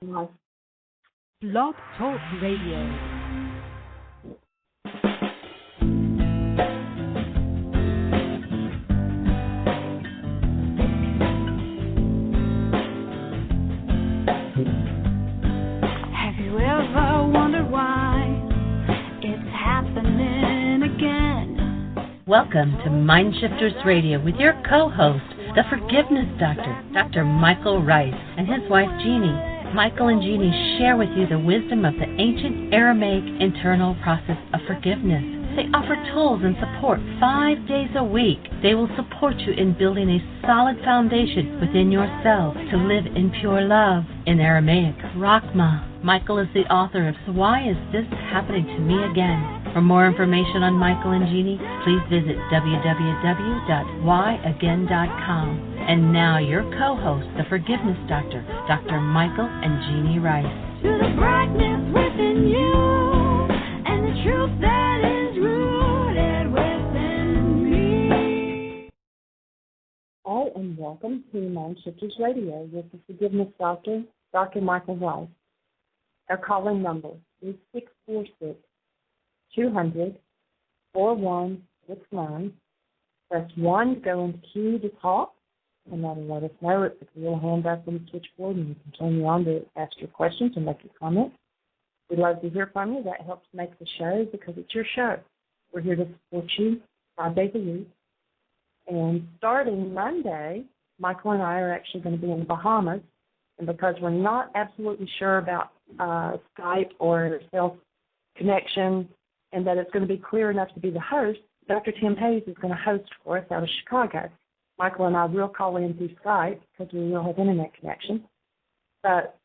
Blog Talk Radio. Welcome to Mindshifters Radio with your co-host, the Forgiveness Doctor, Dr. Michael Ryce, and his wife Jeannie. Michael and Jeannie share with you the wisdom of the ancient Aramaic internal process of forgiveness. They offer tools and support 5 days a week. They will support you in building a solid foundation within yourself to live in pure love. In Aramaic, Rakhma. Michael is the author of So Why Is This Happening to Me Again? For more information on Michael and Jeannie, please visit www.whyagain.com. And now your co-host, the Forgiveness Doctor, Dr. Michael and Jeannie Ryce. To the brightness within you and the truth that is rooted within me. Hi, and welcome to Mindshifters Radio with the Forgiveness Doctor, Dr. Michael Ryce. Our calling number is 646-200-4169. Press 1 to go into queue to talk, and that'll let us know. It's a little hand up on the switchboard, and you can turn you on to ask your questions and make your comments. We'd love to hear from you. That helps make the show because it's your show. We're here to support you 5 days a week. And starting Monday, Michael and I are actually going to be in the Bahamas. And because we're not absolutely sure about Skype or cell connection and that it's going to be clear enough to be the host, Dr. Tim Hayes is going to host for us out of Chicago. Michael and I will call in through Skype because we will have internet connection. But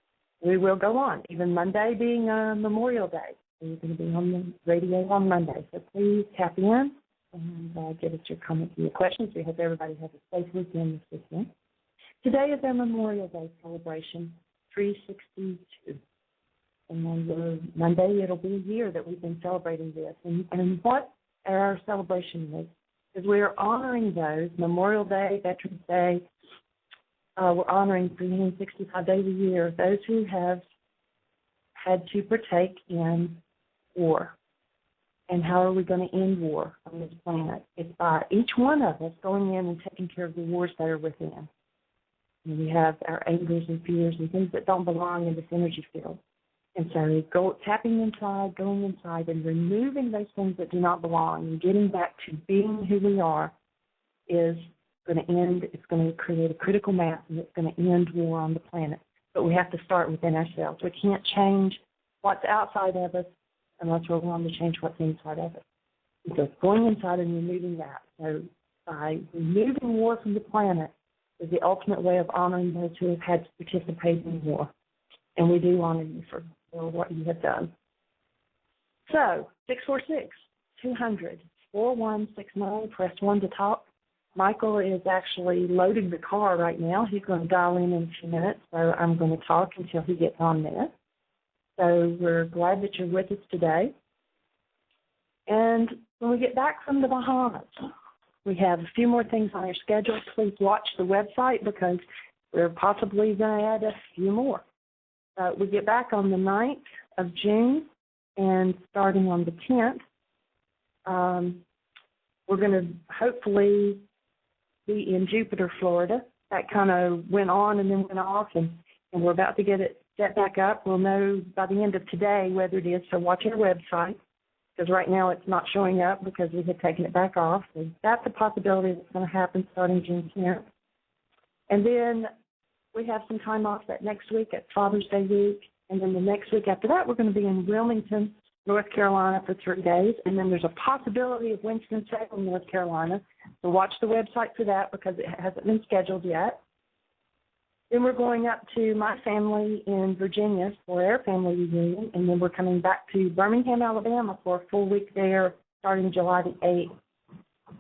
we will go on, even Monday being Memorial Day. We're going to be on the radio on Monday. So please tap in and give us your comments and your questions. We hope everybody has a safe weekend this weekend. Today is our Memorial Day celebration, 362. And on Monday, it'll be a year that we've been celebrating this. And what our celebration is we are honoring those, Memorial Day, Veterans Day, we're honoring 365 days a year, those who have had to partake in war. And how are we going to end war on this planet? It's by each one of us going in and taking care of the wars that are within. And we have our angers and fears and things that don't belong in this energy field. And so tapping inside, going inside, and removing those things that do not belong and getting back to being who we are is going to end. It's going to create a critical mass, and it's going to end war on the planet. But we have to start within ourselves. We can't change what's outside of us unless we're willing to change what's inside of us. So going inside and removing that. So by removing war from the planet is the ultimate way of honoring those who have had to participate in war. And we do honor you for what you have done. So, 646-200-4169, press 1 to talk. Michael is actually loading the car right now. He's going to dial in a few minutes, so I'm going to talk until he gets on there. So we're glad that you're with us today. And when we get back from the Bahamas, we have a few more things on our schedule. Please watch the website because we're possibly going to add a few more. We get back on the 9th of June, and starting on the 10th, we're going to hopefully be in Jupiter, Florida. That kind of went on and then went off, and we're about to get it set back up. We'll know by the end of today whether it is, so watch our website, because right now it's not showing up because we had taken it back off. So that's a possibility that's going to happen starting June 10th. And then we have some time off that next week at Father's Day week, and then the next week after that, we're going to be in Wilmington, North Carolina for 3 days, and then there's a possibility of Winston-Salem, North Carolina, so watch the website for that because it hasn't been scheduled yet. Then we're going up to my family in Virginia for our family reunion, and then we're coming back to Birmingham, Alabama for a full week there starting July the 8th.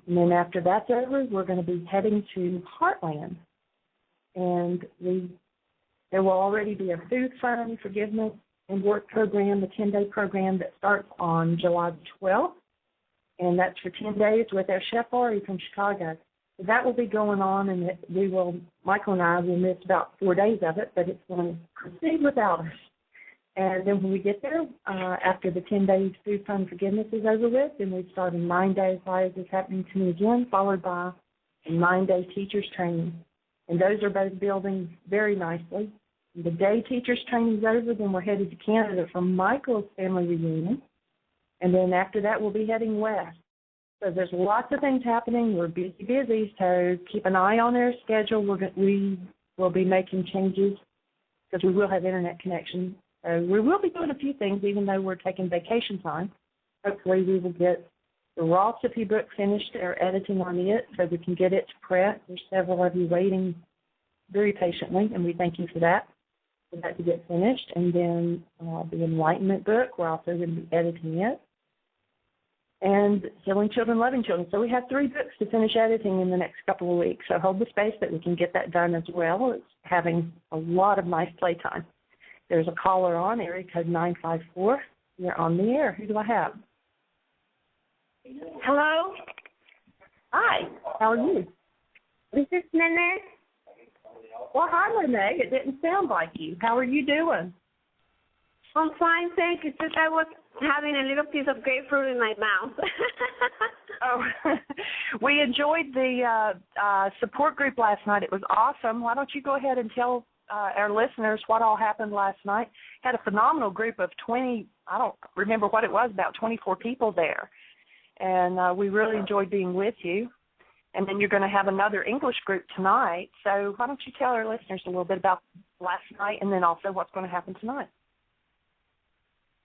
And then after that's over, we're going to be heading to Heartland. And there will already be a food fund, forgiveness, and work program, the 10-day program that starts on July the 12th. And that's for 10 days with our chef Ari from Chicago. That will be going on, and Michael and I will miss about 4 days of it, but it's going to proceed without us. And then when we get there, after the 10 days Food Fund Forgiveness is over with, then we start a 9-day Why Is This Happening to Me Again, followed by a 9-day teachers training. And those are both building very nicely. The day teachers training is over, then we're headed to Canada for Michael's family reunion. And then after that, we'll be heading west. So there's lots of things happening. We're busy, so keep an eye on their schedule. We will be making changes because we will have internet connection. So we will be doing a few things, even though we're taking vacation time. Hopefully we will get the Recipe book finished or editing on it so we can get it to print. There's several of you waiting very patiently, and we thank you for that to get finished. And then the Enlightenment book, we're also going to be editing it. And Healing Children, Loving Children. So we have 3 books to finish editing in the next couple of weeks. So hold the space that we can get that done as well. It's having a lot of nice playtime. There's a caller on, area code 954. You're on the air. Who do I have? Hello? Hi. How are you? This is Nene. Well, hi, Renee. It didn't sound like you. How are you doing? I'm fine, thank you. Just I was having a little piece of grapefruit in my mouth. Oh, we enjoyed the support group last night. It was awesome. Why don't you go ahead and tell our listeners what all happened last night? Had a phenomenal group of 20, I don't remember what it was, about 24 people there. And we really enjoyed being with you. And then you're going to have another English group tonight. So why don't you tell our listeners a little bit about last night and then also what's going to happen tonight?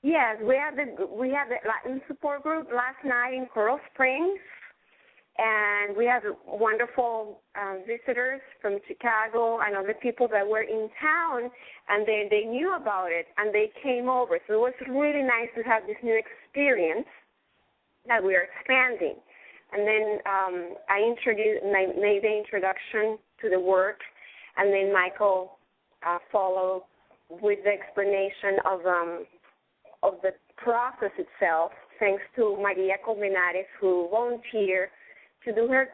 Yes, we had the Latin support group last night in Coral Springs, and we had wonderful visitors from Chicago and other people that were in town, and they knew about it, and they came over. So it was really nice to have this new experience that we are expanding. And then I made the introduction to the work, and then Michael followed with the explanation of the process itself, thanks to Maria Colmenares, who volunteered to do her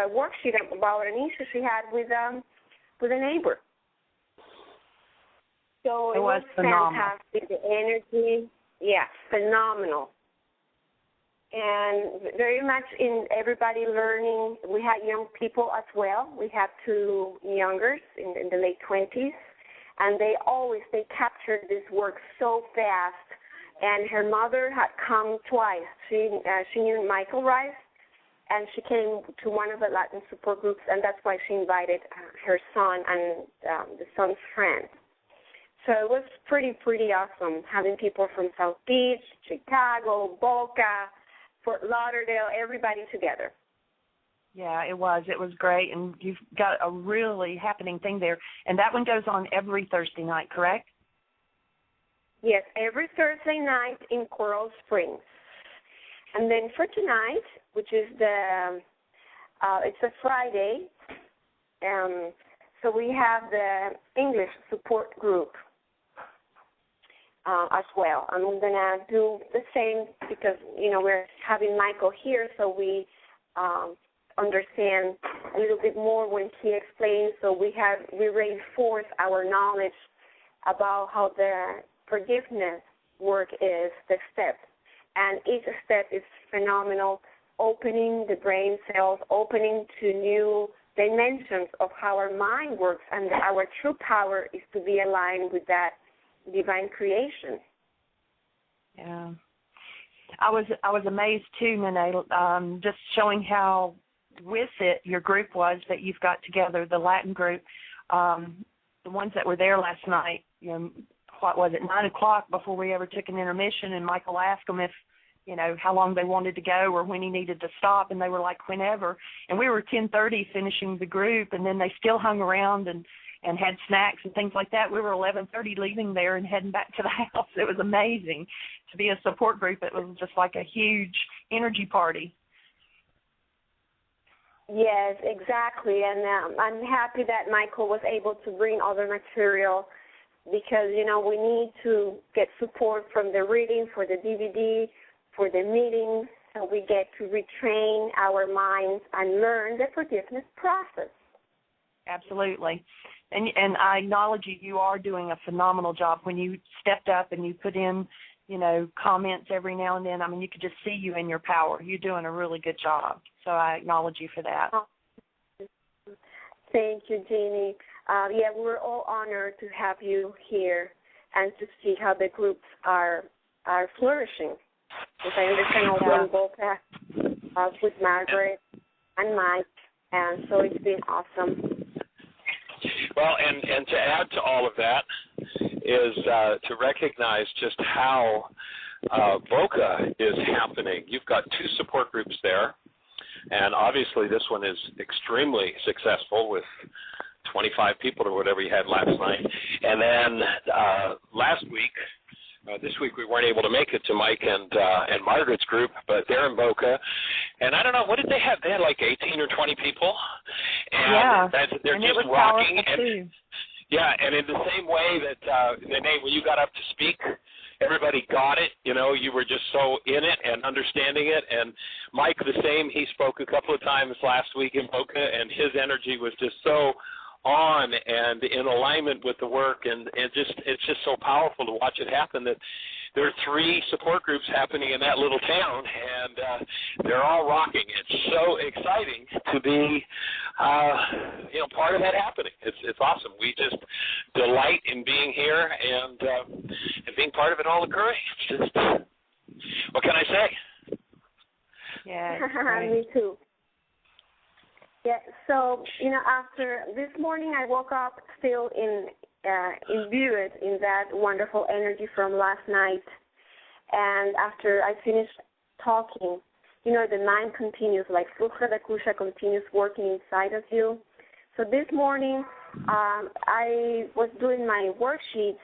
worksheet about an issue she had with a neighbor. So it was fantastic. The energy, phenomenal. And very much in everybody learning. We had young people as well. We had 2 youngers in the late 20s, and they captured this work so fast. And her mother had come twice. She knew Michael Ryce, and she came to one of the Latin support groups, and that's why she invited her son and the son's friend. So it was pretty awesome having people from South Beach, Chicago, Boca, Fort Lauderdale, everybody together. Yeah, it was. It was great, and you've got a really happening thing there. And that one goes on every Thursday night, correct? Yes, every Thursday night in Coral Springs. And then for tonight, which is it's a Friday, so we have the English support group as well. I'm going to do the same because, we're having Michael here, so we understand a little bit more when he explains. So we reinforce our knowledge about how the forgiveness work is, the steps. And each step is phenomenal, opening the brain cells, opening to new dimensions of how our mind works, and our true power is to be aligned with that divine creation. Yeah. I was amazed too, Nene, just showing how with it your group was that you've got together, the Latin group, the ones that were there last night, what was it, 9 o'clock before we ever took an intermission, and Michael asked them if, how long they wanted to go or when he needed to stop, and they were like, whenever. And we were 10:30 finishing the group, and then they still hung around and had snacks and things like that. We were 11:30 leaving there and heading back to the house. It was amazing to be a support group. It was just like a huge energy party. Yes, exactly. And I'm happy that Michael was able to bring other material because, we need to get support from the reading, for the DVD, for the meetings, so we get to retrain our minds and learn the forgiveness process. Absolutely. And I acknowledge you are doing a phenomenal job. When you stepped up and you put in, comments every now and then, I mean, you could just see you in your power. You're doing a really good job. So I acknowledge you for that. Thank you, Jeannie. We're all honored to have you here and to see how the groups are flourishing. Because I understand also in both with Margaret and Mike, and so it's been awesome. Well, and to add to all of that is to recognize just how Boca is happening. You've got 2 support groups there, and obviously this one is extremely successful with 25 people or whatever you had last night. And then last week, this week we weren't able to make it to Mike and Margaret's group, but they're in Boca. And I don't know, what did they have? They had like 18 or 20 people. And they're and just it was rocking. Too. Yeah, and in the same way that, Nene, when you got up to speak, everybody got it. You were just so in it and understanding it. And Mike, the same, he spoke a couple of times last week in Boca, and his energy was just so on and in alignment with the work, and it's just so powerful to watch it happen that there are 3 support groups happening in that little town, and they're all rocking. It's so exciting to be part of that happening. It's awesome. We just delight in being here and being part of it all occurring. It's just, what can I say? Yeah. Me too. Yeah, so, after this morning I woke up still imbued in that wonderful energy from last night. And after I finished talking, the mind continues, like Fluja da Kusha continues working inside of you. So this morning I was doing my worksheets,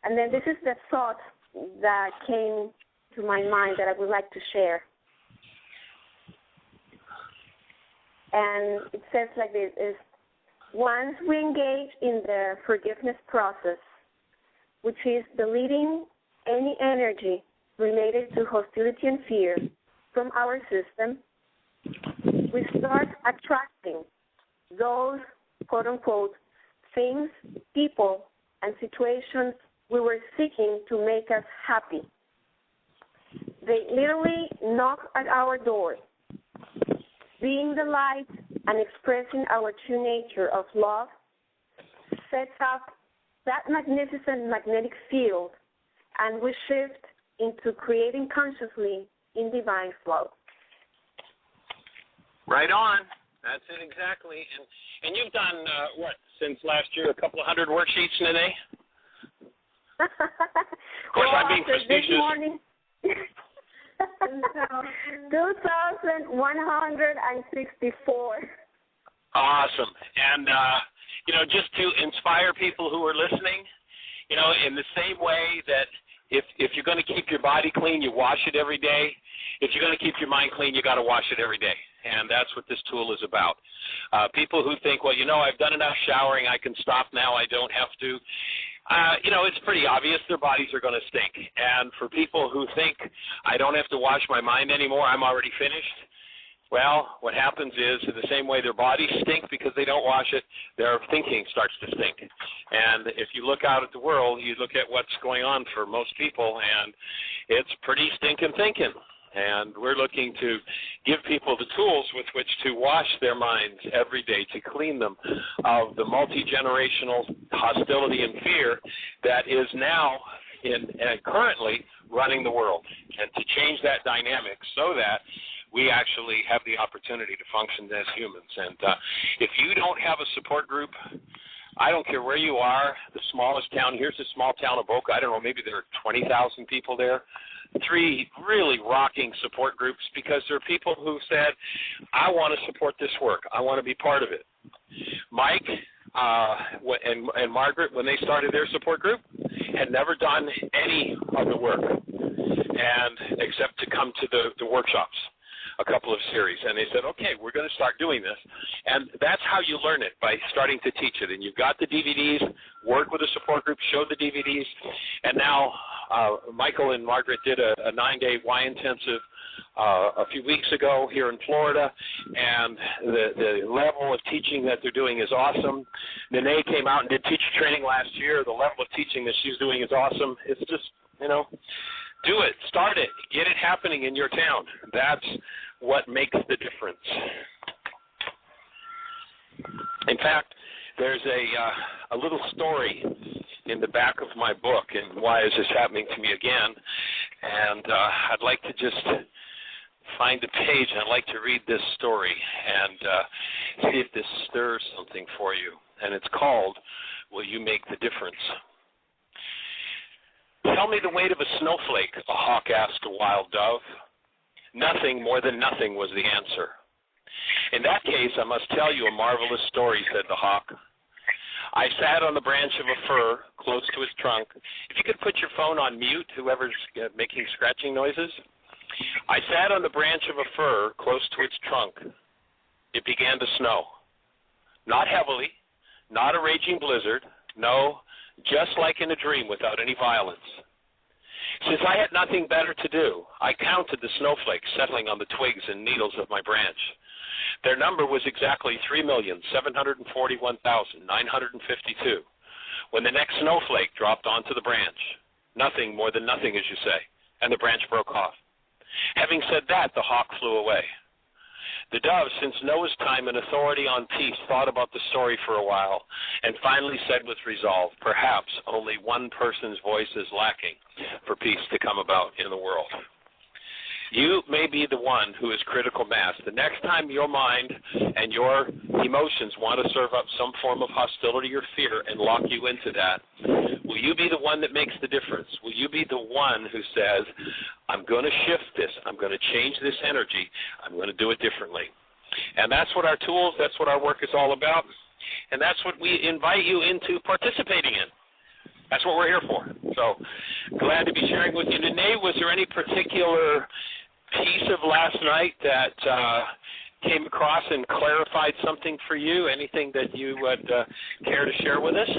and then this is the thought that came to my mind that I would like to share. And it says like this, is once we engage in the forgiveness process, which is deleting any energy related to hostility and fear from our system, we start attracting those, quote-unquote, things, people, and situations we were seeking to make us happy. They literally knock at our doors. Being the light and expressing our true nature of love sets up that magnificent magnetic field, and we shift into creating consciously in divine flow. Right on. That's it exactly. And you've done, since last year, a couple of 100 worksheets, Nene? Of course, I'm being facetious. This morning, 2,164. Awesome. And, just to inspire people who are listening, in the same way that if you're going to keep your body clean, you wash it every day. If you're going to keep your mind clean, you got to wash it every day. And that's what this tool is about. People who think, well, I've done enough showering, I can stop now, I don't have to. It's pretty obvious their bodies are going to stink. And for people who think, I don't have to wash my mind anymore, I'm already finished, well, what happens is, in the same way their bodies stink because they don't wash it, their thinking starts to stink. And if you look out at the world, you look at what's going on for most people, and it's pretty stinking thinking. And we're looking to give people the tools with which to wash their minds every day, to clean them of the multi-generational hostility and fear that is now currently running the world, and to change that dynamic so that we actually have the opportunity to function as humans. And if you don't have a support group, I don't care where you are, the smallest town, here's the small town of Boca, I don't know, maybe there are 20,000 people there. 3 really rocking support groups, because there are people who said, I want to support this work. I want to be part of it. Mike and Margaret, when they started their support group, had never done any of the work, and except to come to the workshops, a couple of series. And they said, okay, we're going to start doing this. And that's how you learn it, by starting to teach it. And you've got the DVDs, work with a support group, show the DVDs. And now Michael and Margaret did a 9-day Y intensive a few weeks ago here in Florida, and the level of teaching that they're doing is awesome. Nene came out and did teacher training last year. The level of teaching that she's doing is awesome. It's just, do it, start it, get it happening in your town. That's what makes the difference. In fact, there's a little story in the back of my book, and why is this happening to me again? And I'd like to just find the page, and I'd like to read this story and see if this stirs something for you. And it's called, Will You Make the Difference? Tell me the weight of a snowflake, a hawk asked a wild dove. Nothing, more than nothing, was the answer. In that case, I must tell you a marvelous story, said the hawk. I sat on the branch of a fir close to its trunk. If you could put your phone on mute, whoever's making scratching noises. I sat on the branch of a fir close to its trunk. It began to snow. Not heavily, not a raging blizzard, no, just like in a dream without any violence. Since I had nothing better to do, I counted the snowflakes settling on the twigs and needles of my branch. Their number was exactly 3,741,952 when the next snowflake dropped onto the branch. Nothing, more than nothing, as you say, and the branch broke off. Having said that, the hawk flew away. The dove, since Noah's time and authority on peace, thought about the story for a while and finally said with resolve, perhaps only one person's voice is lacking for peace to come about in the world. You may be the one who is critical mass. The next time your mind and your emotions want to serve up some form of hostility or fear and lock you into that, will you be the one that makes the difference? Will you be the one who says, I'm going to shift this, I'm going to change this energy, I'm going to do it differently? And that's what our tools, that's what our work is all about, and that's what we invite you into participating in. That's what we're here for. So glad to be sharing with you. Nene, was there any particular piece of last night that came across and clarified something for you? Anything that you would care to share with us?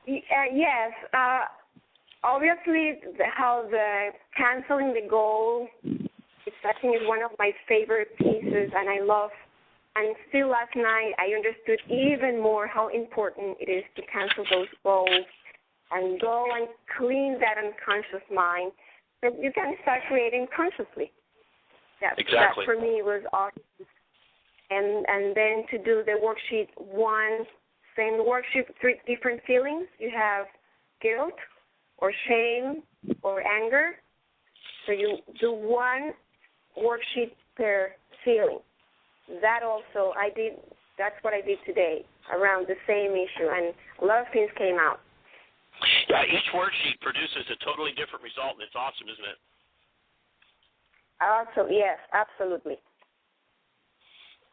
Yes. Obviously, how the canceling the goal I think is one of my favorite pieces, and I love. And still last night, I understood even more how important it is to cancel those goals and go and clean that unconscious mind so you can start creating consciously. Exactly. That for me was awesome. And then to do the worksheet one, same worksheet, 3 different feelings. You have guilt or shame or anger. So you do one worksheet per feeling. That also that's what I did today around the same issue, and a lot of things came out. Yeah, each worksheet produces a totally different result, and it's awesome, isn't it? Also, yes, absolutely.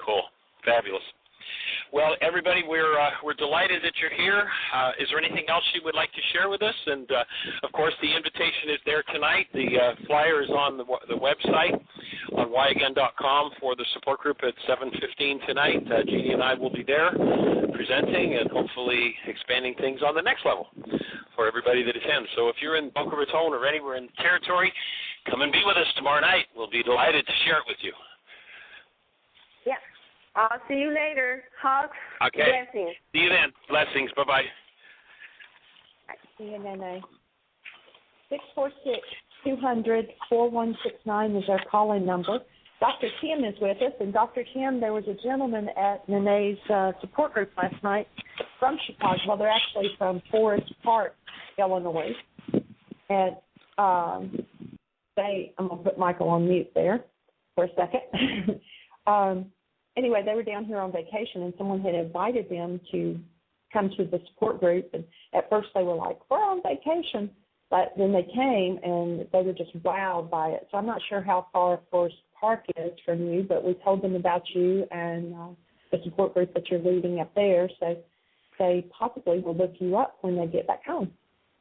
Cool. Fabulous. Well, everybody, we're delighted that you're here. Is there anything else you would like to share with us? And, of course, the invitation is there tonight. The flyer is on the website on whyagain.com for the support group at 7:15 tonight. Jeannie and I will be there presenting and hopefully expanding things on the next level for everybody that attends. So if you're in Boca Raton or anywhere in the territory, come and be with us tomorrow night. We'll be delighted to share it with you. Yeah. I'll see you later. Hugs. Okay. Blessings. See you then. Blessings. Bye-bye. See you, Nene. 646-200-4169 is our call-in number. Dr. Tim is with us, and Dr. Tim, there was a gentleman at Nene's support group last night from Chicago. Well, they're actually from Forest Park, Illinois. And I'm going to put Michael on mute there for a second. Anyway, they were down here on vacation, and someone had invited them to come to the support group. And at first they were like, we're on vacation. But then they came, and they were just wowed by it. So I'm not sure how far Forest Park is from you, but we told them about you and the support group that you're leading up there. So they possibly will look you up when they get back home.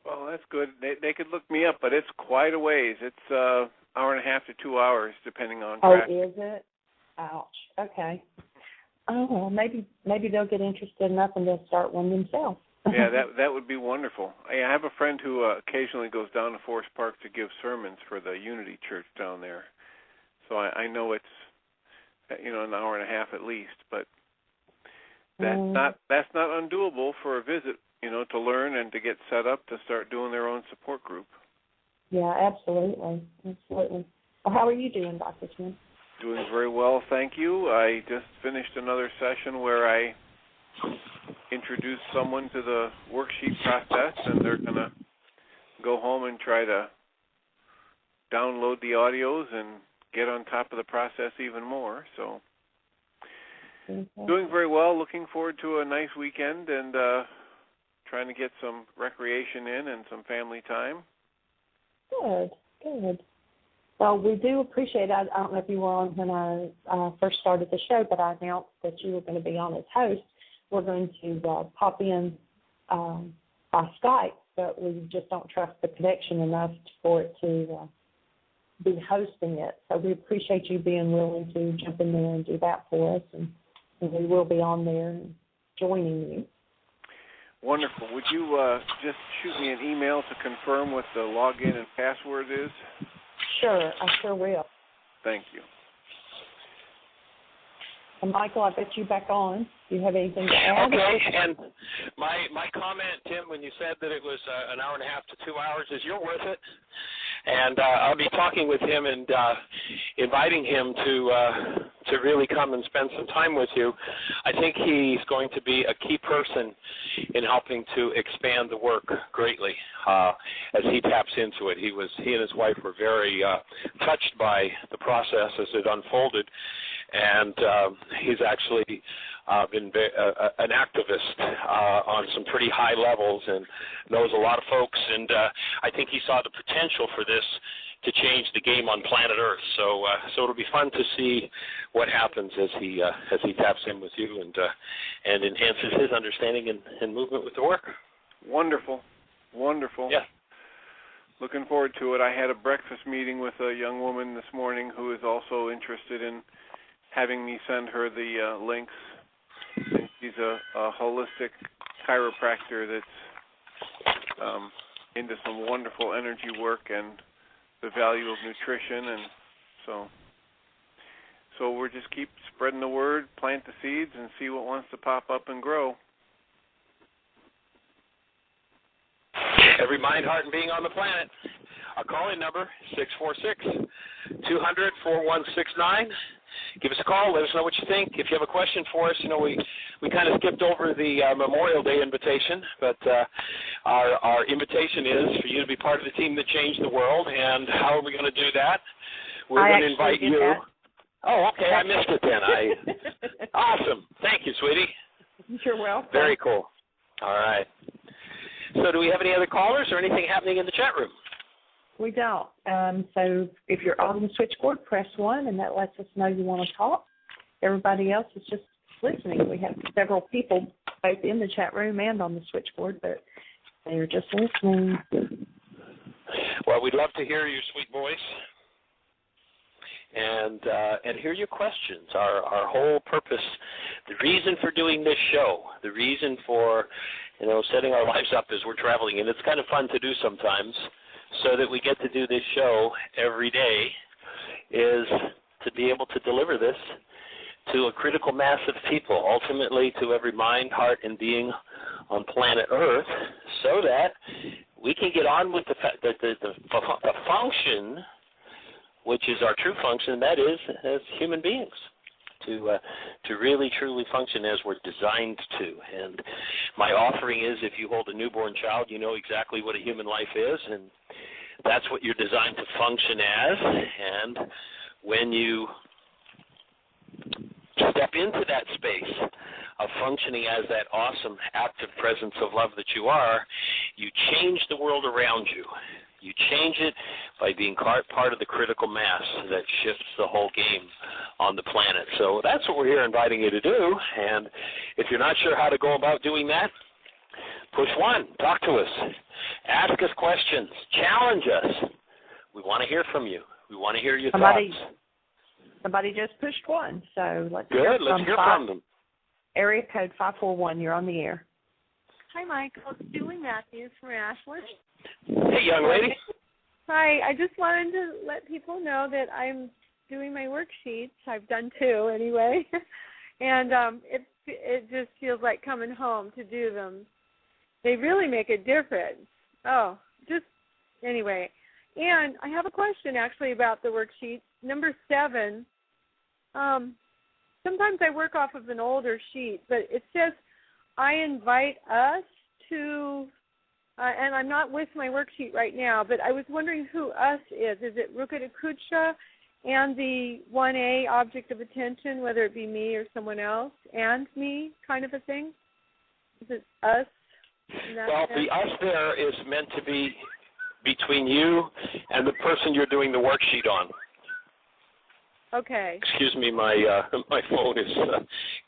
Well, that's good. They could look me up, but it's quite a ways. It's hour and a half to 2 hours, depending on traffic. Oh, is it? Ouch. Okay. Oh, well, maybe they'll get interested enough and they'll start one themselves. Yeah, that would be wonderful. I have a friend who occasionally goes down to Forest Park to give sermons for the Unity Church down there. So I know it's an hour and a half at least, but that's not undoable for a visit, to learn and to get set up to start doing their own support group. Yeah, absolutely. Well, how are you doing, Dr. Tim? Doing very well, thank you. I just finished another session where I introduced someone to the worksheet process, and they're going to go home and try to download the audios and get on top of the process even more. So doing very well, looking forward to a nice weekend and trying to get some recreation in and some family time. Good. Well, we do appreciate it. I don't know if you were on when I first started the show, but I announced that you were going to be on as host. We're going to pop in by Skype, but we just don't trust the connection enough for it to be hosting it. So we appreciate you being willing to jump in there and do that for us, and we will be on there joining you. Wonderful. Would you just shoot me an email to confirm what the login and password is? Sure, I sure will. Thank you. And Michael, I bet you back on. Do you have anything to add? Okay, and my comment, Tim, when you said that it was an hour and a half to 2 hours, is you're worth it. And I'll be talking with him and inviting him to really come and spend some time with you. I think he's going to be a key person in helping to expand the work greatly as he taps into it. He and his wife were very touched by the process as it unfolded, and he's actually been an activist on some pretty high levels and knows a lot of folks, and I think he saw the potential for this to change the game on planet Earth. So it'll be fun to see what happens as he taps in with you and enhances his understanding and movement with the work. Wonderful. Yeah. Looking forward to it. I had a breakfast meeting with a young woman this morning who is also interested in having me send her the links. And she's a holistic chiropractor that's into some wonderful energy work and the value of nutrition, and so we're just keep spreading the word, plant the seeds, and see what wants to pop up and grow. Every mind, heart, and being on the planet. Our call-in number, 646-200-4169. Give us a call. Let us know what you think. If you have a question for us, we kind of skipped over the Memorial Day invitation, but our invitation is for you to be part of the team that changed the world. And how are we going to do that? We're going to invite you. That. Oh, okay. I missed it then. Awesome. Thank you, sweetie. You're welcome. Very cool. All right. So do we have any other callers or anything happening in the chat room? We don't. So if you're on the switchboard, press 1, and that lets us know you want to talk. Everybody else is just listening. We have several people both in the chat room and on the switchboard, but they're just listening. Well, we'd love to hear your sweet voice and hear your questions. Our whole purpose, the reason for doing this show, the reason for setting our lives up as we're traveling, and it's kind of fun to do sometimes, so that we get to do this show every day, is to be able to deliver this to a critical mass of people, ultimately to every mind, heart, and being on planet Earth, so that we can get on with the function, which is our true function, that is as human beings, to really truly function as we're designed to. And my offering is, if you hold a newborn child, you know exactly what a human life is, and that's what you're designed to function as. And when you step into that space of functioning as that awesome, active presence of love that you are, you change the world around you. You change it by being part of the critical mass that shifts the whole game on the planet. So that's what we're here inviting you to do. And if you're not sure how to go about doing that, push 1. Talk to us. Ask us questions. Challenge us. We want to hear from you. We want to hear your thoughts. Somebody just pushed 1, so let's hear from them. Area code 541, you're on the air. Hi, Michael. It's Julie Matthews from Ashland. Hey, young lady. Hi. I just wanted to let people know that I'm doing my worksheets. I've done 2 anyway, and it just feels like coming home to do them. They really make a difference. Oh, just anyway. And I have a question actually about the worksheet. Number 7. Sometimes I work off of an older sheet, but it says I invite us to, and I'm not with my worksheet right now, but I was wondering who us is. Is it Rukadakucha and the 1A object of attention, whether it be me or someone else, and me kind of a thing? Is it us? Well, the us there is meant to be between you and the person you're doing the worksheet on. Okay. Excuse me, my phone is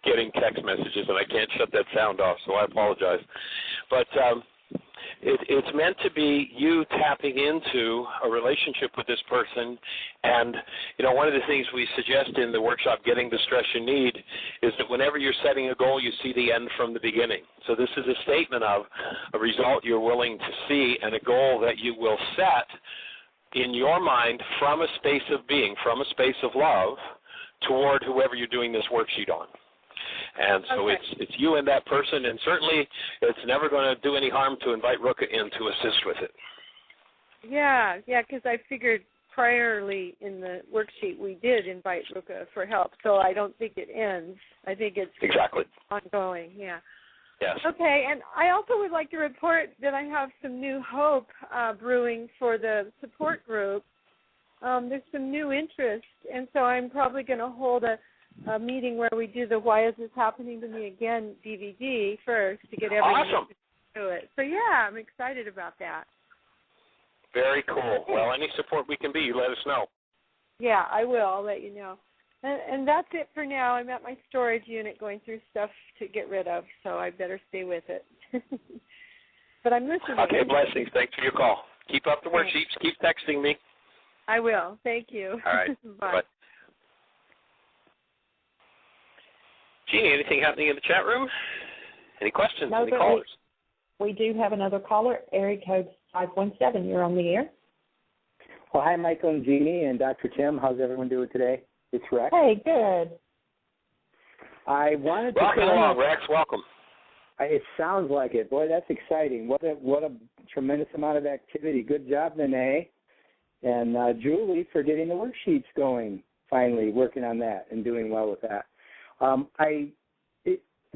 getting text messages, and I can't shut that sound off, so I apologize. But it's meant to be you tapping into a relationship with this person. And, one of the things we suggest in the workshop, Getting the Stress You Need, is that whenever you're setting a goal, you see the end from the beginning. So this is a statement of a result you're willing to see and a goal that you will set in your mind from a space of being, from a space of love, toward whoever you're doing this worksheet on. And so it's you and that person, and certainly it's never going to do any harm to invite Ruka in to assist with it. Yeah, because I figured priorly in the worksheet we did invite Ruka for help, so I don't think it ends. I think it's exactly ongoing, yeah. Yes. Okay, and I also would like to report that I have some new hope brewing for the support group. There's some new interest, and so I'm probably going to hold a meeting where we do the Why Is This Happening to Me Again DVD first to get everyone to do it. So, yeah, I'm excited about that. Very cool. Well, any support we can be, you let us know. Yeah, I will. I'll let you know. And that's it for now. I'm at my storage unit going through stuff to get rid of, so I better stay with it. But I'm listening. Okay, blessings. Thanks for your call. Keep up the worksheets. Keep texting me. I will. Thank you. All right. Bye. Jeannie, anything happening in the chat room? Any questions? No, Any callers? We do have another caller, area code 517. You're on the air. Well, hi, Michael and Jeannie and Dr. Tim. How's everyone doing today? It's Rex. Hey, good. I wanted to Welcome along, Rex. Welcome. It sounds like it. Boy, that's exciting. What a tremendous amount of activity. Good job, Nene. And Julie for getting the worksheets going, finally working on that and doing well with that. I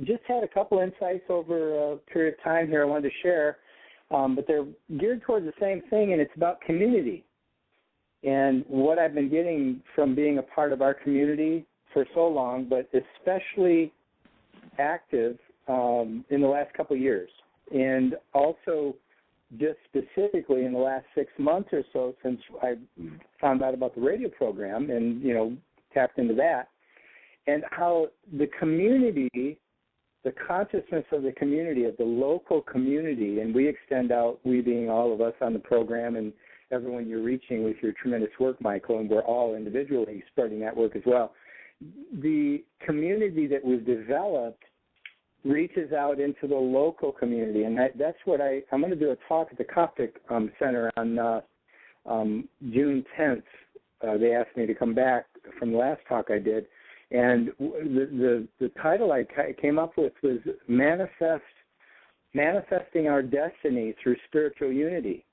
just had a couple insights over a period of time here I wanted to share, but they're geared towards the same thing, and it's about community. And what I've been getting from being a part of our community for so long, but especially active in the last couple of years, and also just specifically in the last 6 months or so since I found out about the radio program and, tapped into that, and how the community, the consciousness of the community, of the local community, and we extend out, we being all of us on the program and everyone you're reaching with your tremendous work, Michael, and we're all individually spreading that work as well. The community that we've developed reaches out into the local community, and that's what I'm going to do a talk at the Coptic Center on June 10th. They asked me to come back from the last talk I did, and the title I came up with was Manifesting Our Destiny Through Spiritual Unity.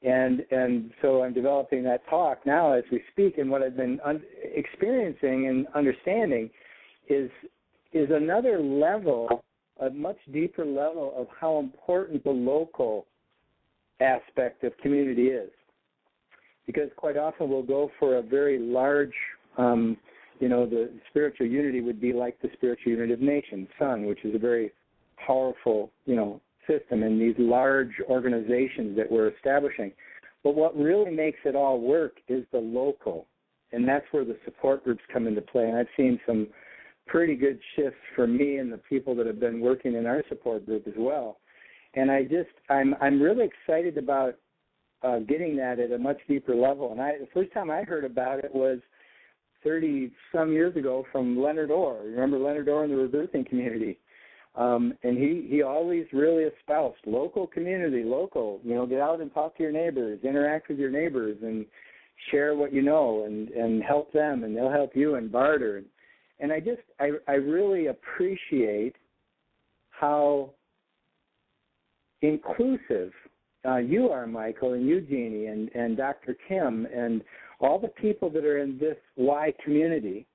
And so I'm developing that talk now as we speak, and what I've been experiencing and understanding is another level, a much deeper level of how important the local aspect of community is. Because quite often we'll go for a very large, the spiritual unity would be like the spiritual unity of nations, Sun, which is a very powerful, system and these large organizations that we're establishing. But what really makes it all work is the local, and that's where the support groups come into play. And I've seen some pretty good shifts for me and the people that have been working in our support group as well. And I'm really excited about getting that at a much deeper level. And the first time I heard about it was 30-some years ago from Leonard Orr. Remember Leonard Orr in the rebirthing community? And he always really espoused local community, local, get out and talk to your neighbors, interact with your neighbors, and share what you know, and help them, and they'll help you, and barter. And I really appreciate how inclusive you are, Michael, and you, Jeannie, and Dr. Kim, and all the people that are in this Y community,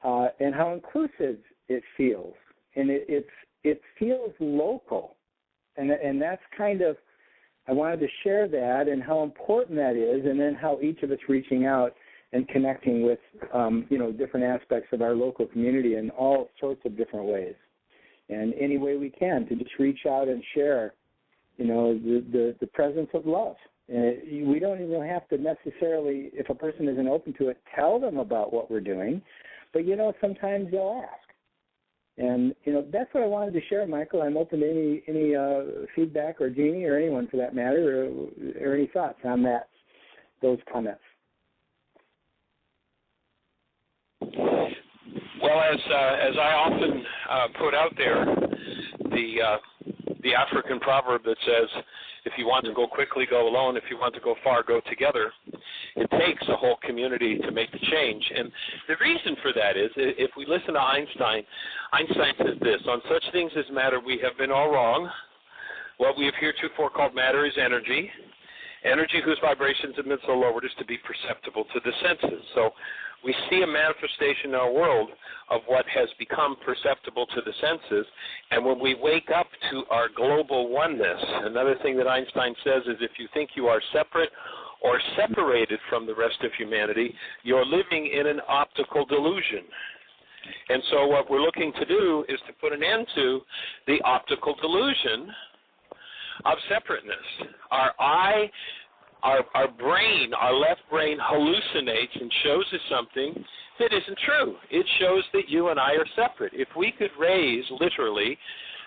and how inclusive it feels. And it feels local. And that's kind of, I wanted to share that and how important that is, and then how each of us reaching out and connecting with, different aspects of our local community in all sorts of different ways. And any way we can to just reach out and share, the presence of love. And we don't even have to necessarily, if a person isn't open to it, tell them about what we're doing. But, sometimes they'll ask. And, that's what I wanted to share, Michael. I'm open to any feedback, or Jeannie, or anyone for that matter, or any thoughts on those comments. Well, as I often put out there, the African proverb that says, if you want to go quickly, go alone. If you want to go far, go together. It takes a whole community to make the change. And the reason for that is, if we listen to Einstein says this: on such things as matter, we have been all wrong. What we have heretofore called matter is energy. Energy whose vibrations have been so lowered as to be perceptible to the senses. So we see a manifestation in our world of what has become perceptible to the senses, and when we wake up to our global oneness, another thing that Einstein says is, if you think you are separate or separated from the rest of humanity, you're living in an optical delusion. And so what we're looking to do is to put an end to the optical delusion of separateness. Our brain, our left brain, hallucinates and shows us something that isn't true. It shows that you and I are separate. If we could raise, literally,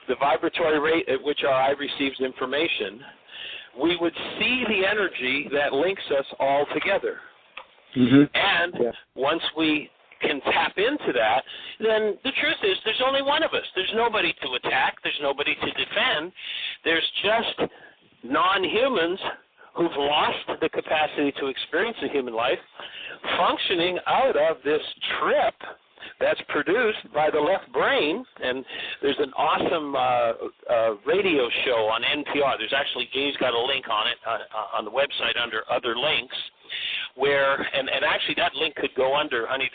the vibratory rate at which our eye receives information, we would see the energy that links us all together. Mm-hmm. And once we can tap into that, then the truth is there's only one of us. There's nobody to attack. There's nobody to defend. There's just non-humans who've lost the capacity to experience a human life, functioning out of this trip that's produced by the left brain. And there's an awesome radio show on NPR. There's actually, Jeannie's got a link on it on the website under other links, where, and actually that link could go under, honey,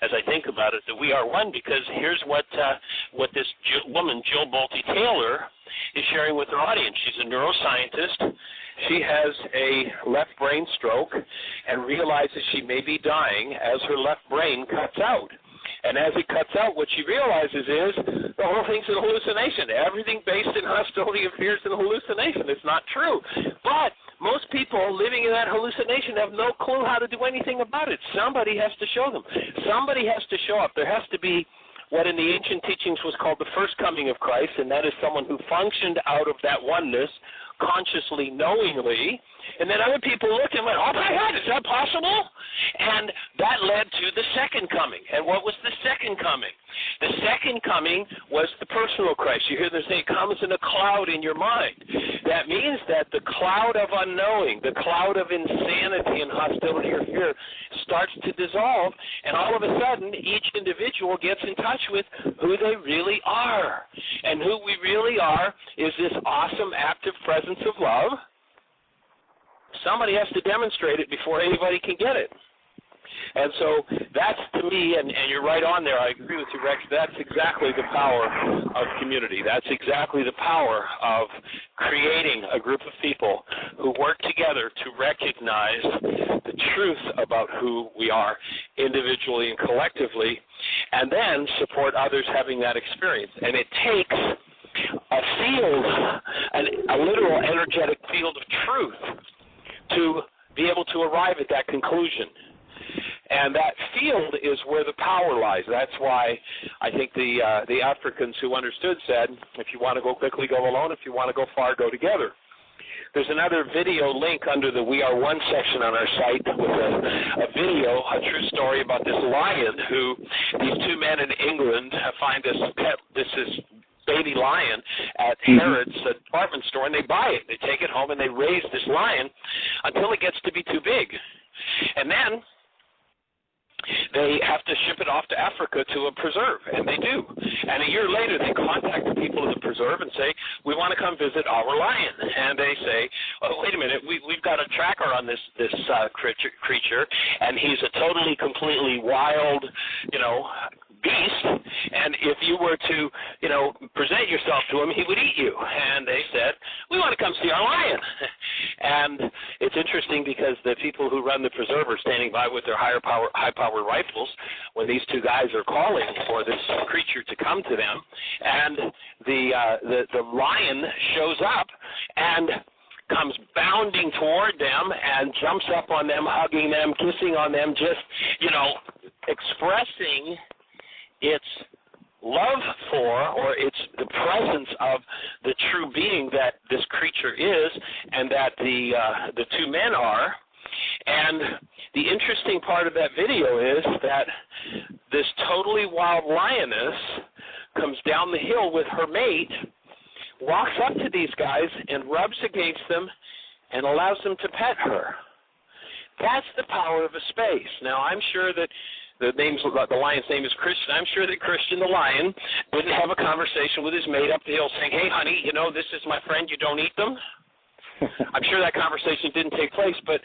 as I think about it, the We Are One, because here's what this woman, Jill Bolte Taylor, is sharing with her audience. She's a neuroscientist. She has a left brain stroke and realizes she may be dying as her left brain cuts out. And as it cuts out, what she realizes is the whole thing's an hallucination. Everything based in hostility appears in hallucination. It's not true. But most people living in that hallucination have no clue how to do anything about it. Somebody has to show them. Somebody has to show up. There has to be what in the ancient teachings was called the first coming of Christ, and that is someone who functioned out of that oneness consciously, knowingly, and then other people looked and went, oh my God, is that possible? And that led to the second coming. And what was the second coming? The second coming was the personal Christ. You hear them say it comes in a cloud in your mind. That means that the cloud of unknowing, the cloud of insanity and hostility or fear starts to dissolve, and all of a sudden each individual gets in touch with who they really are. And who we really are is this awesome active presence of love. Somebody has to demonstrate it before anybody can get it. And so that's, to me, and you're right on there, I agree with you, Rex, that's exactly the power of community. That's exactly the power of creating a group of people who work together to recognize the truth about who we are individually and collectively, and then support others having that experience. And it takes a field, a literal energetic field of truth to be able to arrive at that conclusion. And that field is where the power lies. That's why I think the Africans who understood said, if you want to go quickly, go alone. If you want to go far, go together. There's another video link under the We Are One section on our site with a video, a true story about this lion who these two men in England find this baby lion at Harrod's department store, and they buy it. They take it home, and they raise this lion until it gets to be too big. And then they have to ship it off to Africa to a preserve, and they do. And a year later, they contact the people of the preserve and say, we want to come visit our lion. And they say, oh, wait a minute, we've got a tracker on this creature, and he's a totally, completely wild, beast, and if you were to, present yourself to him, he would eat you. And they said, we want to come see our lion. And it's interesting because the people who run the preserve are standing by with their high-powered rifles when these two guys are calling for this creature to come to them, and the lion shows up and comes bounding toward them and jumps up on them, hugging them, kissing on them, just, expressing its love for, or it's the presence of the true being that this creature is, and that the two men are. And the interesting part of that video is that this totally wild lioness comes down the hill with her mate, walks up to these guys and rubs against them and allows them to pet her. That's the power of a space. Now, I'm sure that the lion's name is Christian. I'm sure that Christian, the lion, didn't have a conversation with his mate up the hill saying, hey, honey, this is my friend, you don't eat them? I'm sure that conversation didn't take place, but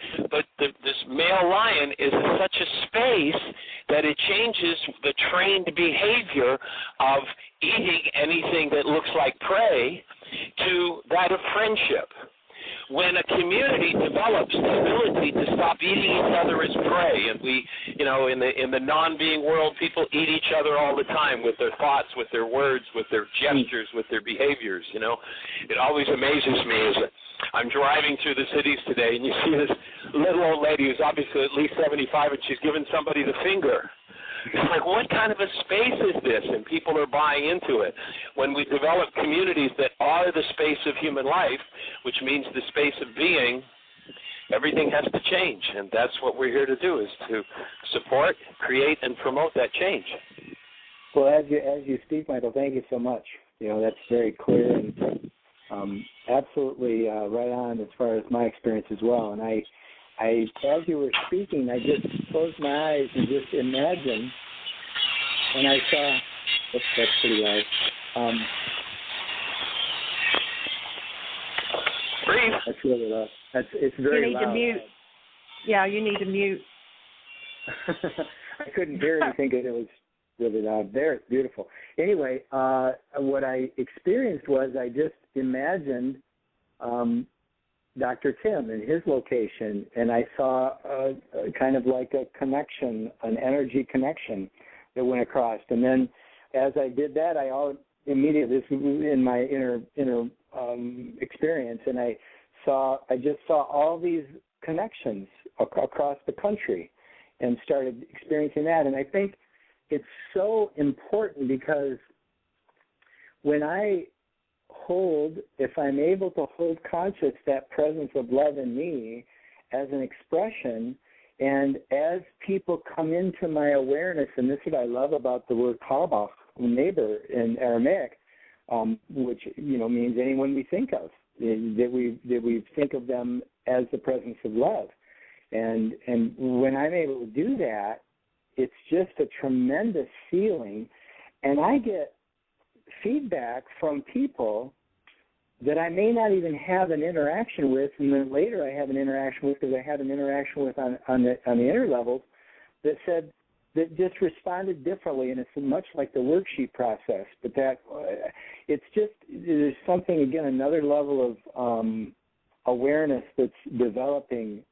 this male lion is in such a space that it changes the trained behavior of eating anything that looks like prey to that of friendship. When a community develops the ability to stop eating each other as prey, and we, in the non-being world, people eat each other all the time with their thoughts, with their words, with their gestures, with their behaviors, It always amazes me as I'm driving through the cities today, and you see this little old lady who's obviously at least 75, and she's giving somebody the finger. It's like, what kind of a space is this? And people are buying into it. When we develop communities that are the space of human life, which means the space of being, everything has to change. And that's what we're here to do, is to support, create, and promote that change. Well, as you speak, Michael, thank you so much. That's very clear and absolutely right on as far as my experience as well. And I, as you were speaking, I just closed my eyes and just imagined, and I saw, that's pretty loud. Breathe. That's really loud. It's very loud. You need to mute. Yeah, you need to mute. I couldn't hear anything because it was really loud. There, it's beautiful. Anyway, what I experienced was I just imagined Dr. Tim in his location, and I saw kind of like a connection, an energy connection that went across. And then as I did that, I immediately, this was in my inner experience, and I just saw all these connections across the country and started experiencing that. And I think it's so important because when if I'm able to hold conscious that presence of love in me as an expression, and as people come into my awareness, and this is what I love about the word Kabach, neighbor in Aramaic, which means anyone we think of, that we think of them as the presence of love, and when I'm able to do that, it's just a tremendous feeling, and I get feedback from people that I may not even have an interaction with, and then later I have an interaction with, because I had an interaction with on the inner levels, that just responded differently, and it's much like the worksheet process. But that there's something, again, another level of awareness that's developing,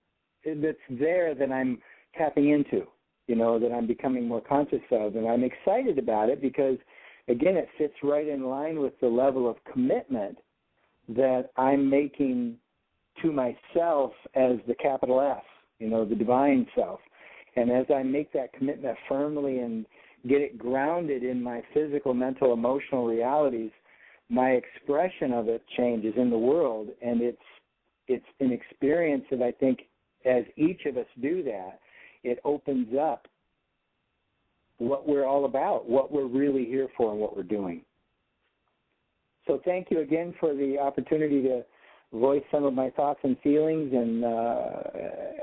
that's there, that I'm tapping into, that I'm becoming more conscious of, and I'm excited about it because, again, it fits right in line with the level of commitment that I'm making to myself as the capital F, the divine self. And as I make that commitment firmly and get it grounded in my physical, mental, emotional realities, my expression of it changes in the world. And it's an experience that I think as each of us do that, it opens up what we're all about, what we're really here for, and what we're doing. So thank you again for the opportunity to voice some of my thoughts and feelings, and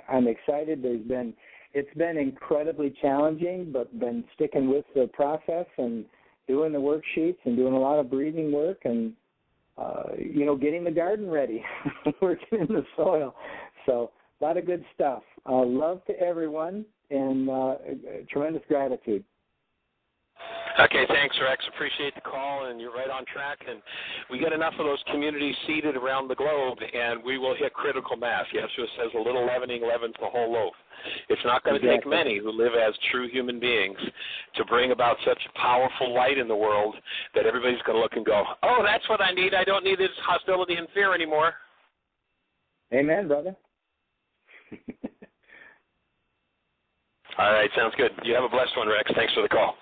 I'm excited. It's been incredibly challenging, but been sticking with the process and doing the worksheets and doing a lot of breathing work and, getting the garden ready, working in the soil. So a lot of good stuff. Love to everyone, and tremendous gratitude. Okay, thanks, Rex. Appreciate the call, and you're right on track. And we get enough of those communities seeded around the globe, and we will hit critical mass. Yeshua says a little leavening leavens the whole loaf. It's not going to take many who live as true human beings to bring about such a powerful light in the world that everybody's going to look and go, oh, that's what I need. I don't need this hostility and fear anymore. Amen, brother. All right, sounds good. You have a blessed one, Rex. Thanks for the call.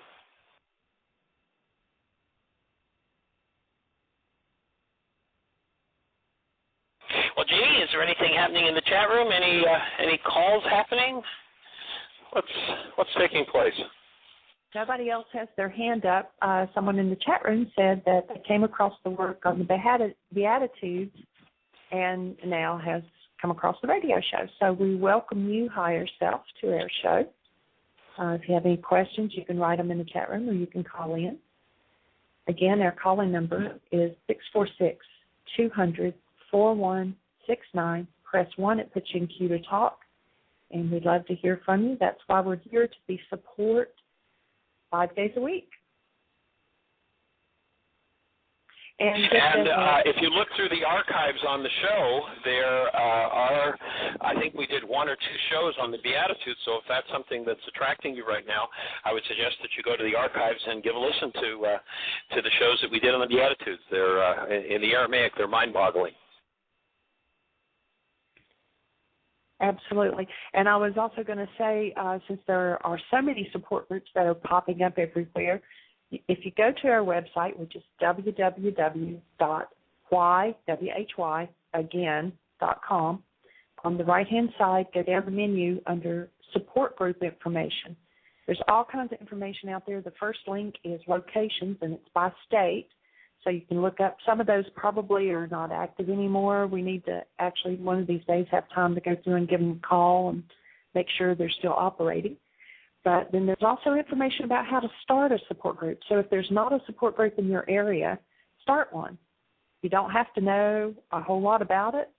Well, Jeannie, is there anything happening in the chat room? Any calls happening? What's taking place? Nobody else has their hand up. Someone in the chat room said that they came across the work on the Beatitudes and now has come across the radio show. So we welcome you, higher self, to our show. If you have any questions, you can write them in the chat room or you can call in. Again, our calling number is 646-200-4169. Press 1. It puts you in queue to talk, and we'd love to hear from you. That's why we're here, to be support 5 days a week. And if you look through the archives on the show, there are, I think we did 1 or 2 shows on the Beatitudes, so if that's something that's attracting you right now, I would suggest that you go to the archives and give a listen to the shows that we did on the Beatitudes. They're, in the Aramaic, they're mind-boggling. Absolutely. And I was also going to say, since there are so many support groups that are popping up everywhere, if you go to our website, which is www.whyagain.com, on the right-hand side, go down the menu under support group information. There's all kinds of information out there. The first link is locations, and it's by state. So you can look up. Some of those probably are not active anymore. We need to actually one of these days have time to go through and give them a call and make sure they're still operating. But then there's also information about how to start a support group. So if there's not a support group in your area, start one. You don't have to know a whole lot about it.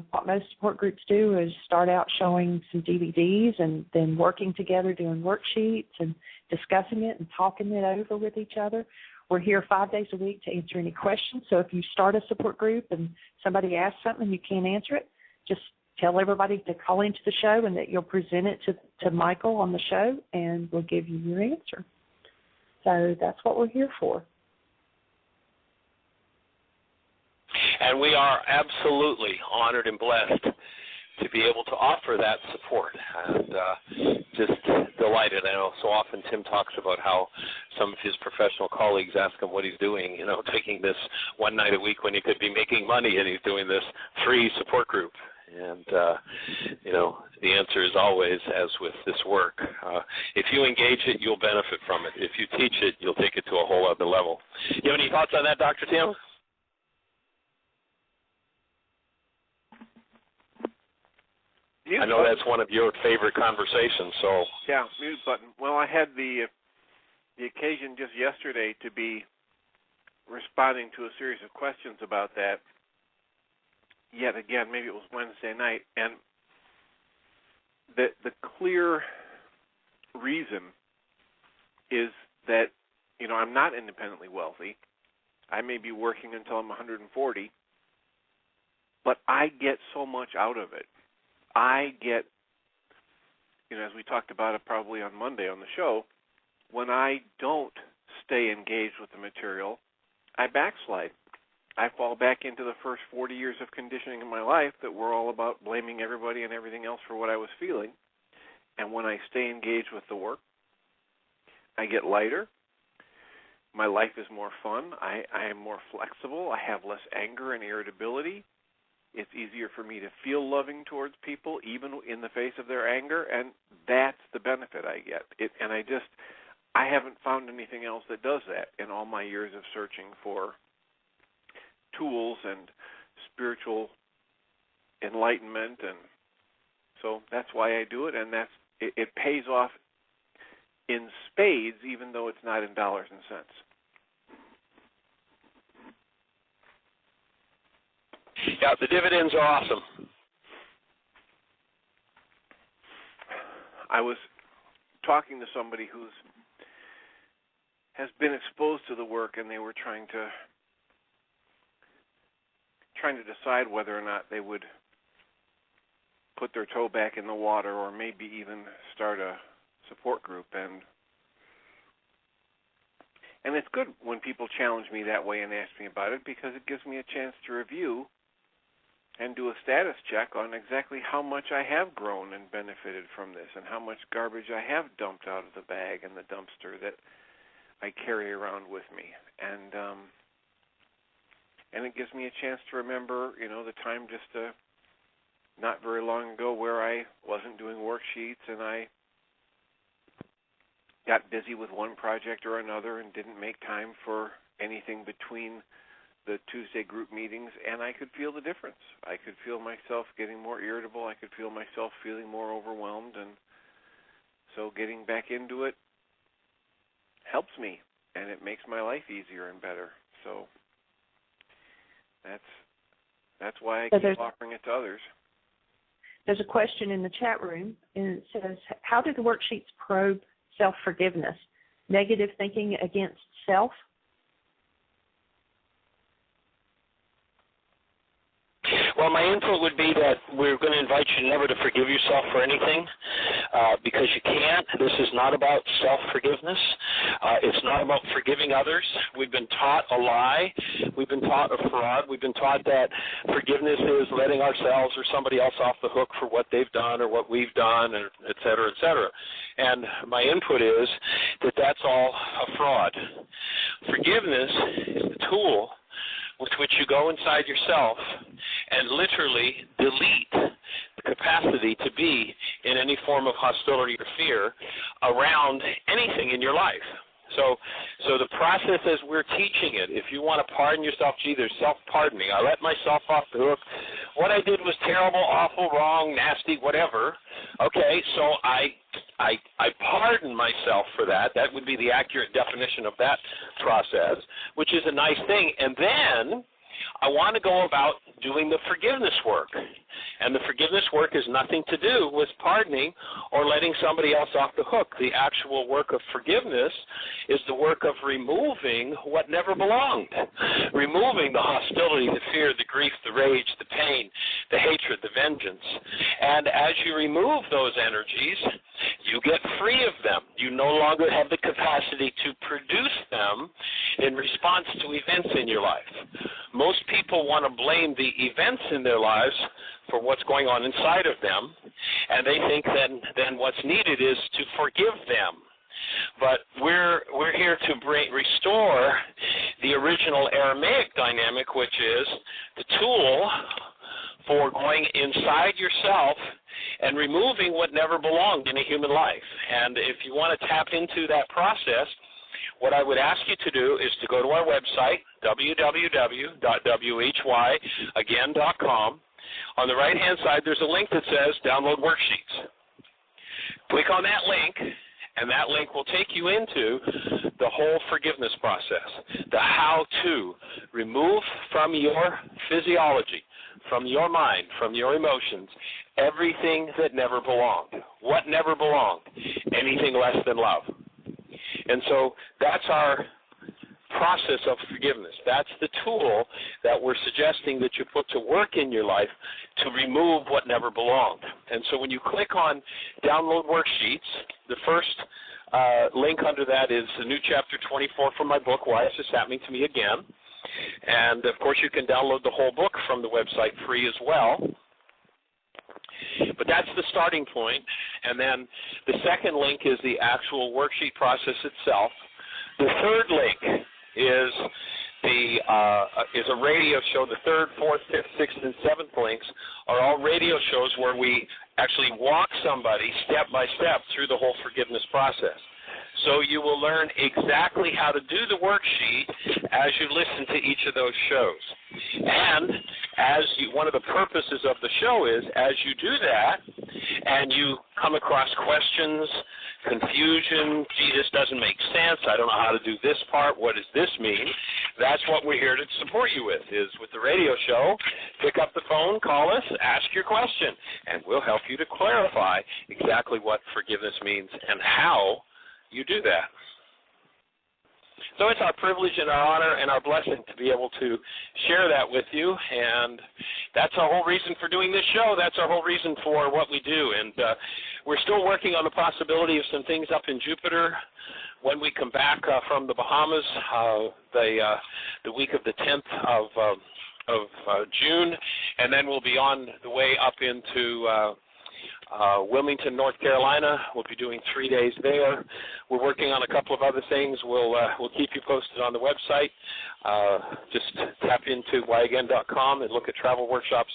What most support groups do is start out showing some DVDs and then working together, doing worksheets and discussing it and talking it over with each other. We're here 5 days a week to answer any questions. So if you start a support group and somebody asks something and you can't answer it, just tell everybody to call into the show and that you'll present it to Michael on the show, and we'll give you your answer. So that's what we're here for. And we are absolutely honored and blessed to be able to offer that support, and just delighted. I know so often Tim talks about how some of his professional colleagues ask him what he's doing, taking this one night a week when he could be making money, and he's doing this free support group. And, the answer is always, as with this work, if you engage it, you'll benefit from it. If you teach it, you'll take it to a whole other level. You have any thoughts on that, Dr. Tim? I know that's one of your favorite conversations. So yeah, mute button. Well, I had the occasion just yesterday to be responding to a series of questions about that. Yet again, maybe it was Wednesday night, and the clear reason is that I'm not independently wealthy. I may be working until I'm 140, but I get so much out of it. I get, as we talked about it probably on Monday on the show, when I don't stay engaged with the material, I backslide. I fall back into the first 40 years of conditioning in my life that were all about blaming everybody and everything else for what I was feeling. And when I stay engaged with the work, I get lighter. My life is more fun. I am more flexible. I have less anger and irritability. It's easier for me to feel loving towards people, even in the face of their anger, and that's the benefit I get. I haven't found anything else that does that in all my years of searching for tools and spiritual enlightenment, and so that's why I do it, and it pays off in spades, even though it's not in dollars and cents. Yeah, the dividends are awesome. I was talking to somebody who has been exposed to the work, and they were trying to decide whether or not they would put their toe back in the water, or maybe even start a support group. And it's good when people challenge me that way and ask me about it, because it gives me a chance to review and do a status check on exactly how much I have grown and benefited from this, and how much garbage I have dumped out of the bag and the dumpster that I carry around with me. And it gives me a chance to remember, the time just not very long ago where I wasn't doing worksheets, and I got busy with one project or another and didn't make time for anything between the Tuesday group meetings, and I could feel the difference. I could feel myself getting more irritable. I could feel myself feeling more overwhelmed, and so getting back into it helps me, and it makes my life easier and better. So that's why I keep offering it to others. There's a question in the chat room, and it says, how do the worksheets probe self-forgiveness? Negative thinking against self? Well, my input would be that we're going to invite you never to forgive yourself for anything, because you can't. This is not about self-forgiveness. It's not about forgiving others. We've been taught a lie. We've been taught a fraud. We've been taught that forgiveness is letting ourselves or somebody else off the hook for what they've done or what we've done, and et cetera, et cetera. And my input is that that's all a fraud. Forgiveness is the tool with which you go inside yourself and literally delete the capacity to be in any form of hostility or fear around anything in your life. So the process as we're teaching it, if you want to pardon yourself, there's self-pardoning. I let myself off the hook. What I did was terrible, awful, wrong, nasty, whatever. Okay, so I pardon myself for that. That would be the accurate definition of that process, which is a nice thing. And then I want to go about doing the forgiveness work. And the forgiveness work has nothing to do with pardoning or letting somebody else off the hook. The actual work of forgiveness is the work of removing what never belonged, removing the hostility, the fear, the grief, the rage, the pain, the hatred, the vengeance. And as you remove those energies, you get free of them. You no longer have the capacity to produce them in response to events in your life. Most people want to blame the events in their lives for what's going on inside of them, and they think then what's needed is to forgive them. But we're here to restore the original Aramaic dynamic, which is the tool for going inside yourself and removing what never belonged in a human life. And if you want to tap into that process, what I would ask you to do is to go to our website, www.whyagain.com. On the right-hand side, there's a link that says Download Worksheets. Click on that link, and that link will take you into the whole forgiveness process, the how-to. Remove from your physiology, from your mind, from your emotions, everything that never belonged. What never belonged? Anything less than love. And so that's our process of forgiveness. That's the tool that we're suggesting that you put to work in your life to remove what never belonged. And so when you click on Download Worksheets, the first link under that is the new chapter 24 from my book, Why Is This Happening to Me Again? And, of course, you can download the whole book from the website free as well. But that's the starting point. And then the second link is the actual worksheet process itself. The third link is a radio show. The third, fourth, fifth, sixth, and seventh links are all radio shows where we actually walk somebody step by step through the whole forgiveness process. So you will learn exactly how to do the worksheet as you listen to each of those shows. And one of the purposes of the show is, as you do that, and you come across questions, confusion, gee, this doesn't make sense, I don't know how to do this part, what does this mean? That's what we're here to support you with, is with the radio show. Pick up the phone, call us, ask your question, and we'll help you to clarify exactly what forgiveness means and how you do that. So it's our privilege and our honor and our blessing to be able to share that with you, and that's our whole reason for doing this show. That's our whole reason for what we do, and we're still working on the possibility of some things up in Jupiter when we come back from the Bahamas the week of the 10th of June, and then we'll be on the way up into Wilmington, North Carolina. We'll be doing 3 days there. We're working on a couple of other things. We'll keep you posted on the website. Just tap into whyagain.com and look at travel workshops.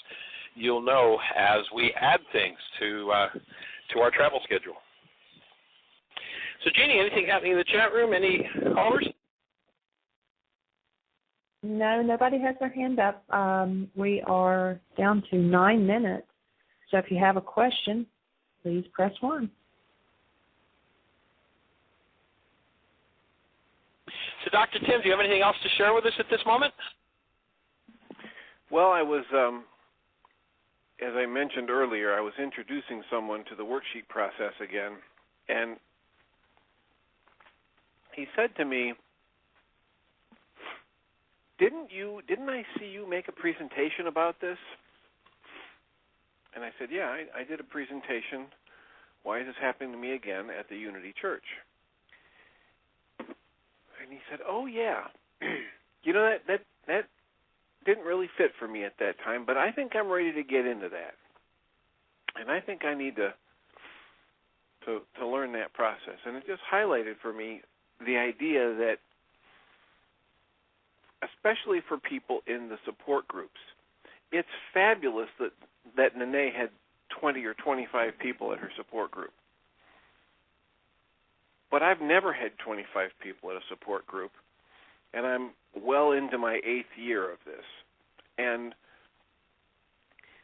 You'll know as we add things to our travel schedule. So, Jeannie, anything happening in the chat room? Any callers? No, nobody has their hand up. We are down to 9 minutes. So if you have a question, please press 1. So, Dr. Tim, do you have anything else to share with us at this moment? Well, I was, as I mentioned earlier, I was introducing someone to the worksheet process again, and he said to me, didn't I see you make a presentation about this? And I said, yeah, I did a presentation. Why is this happening to me again at the Unity Church? And he said, oh, yeah. You know, that didn't really fit for me at that time, but I think I'm ready to get into that. And I think I need to learn that process. And it just highlighted for me the idea that, especially for people in the support groups, it's fabulous that Nene had 20 or 25 people at her support group. But I've never had 25 people at a support group, and I'm well into my 8th year of this. And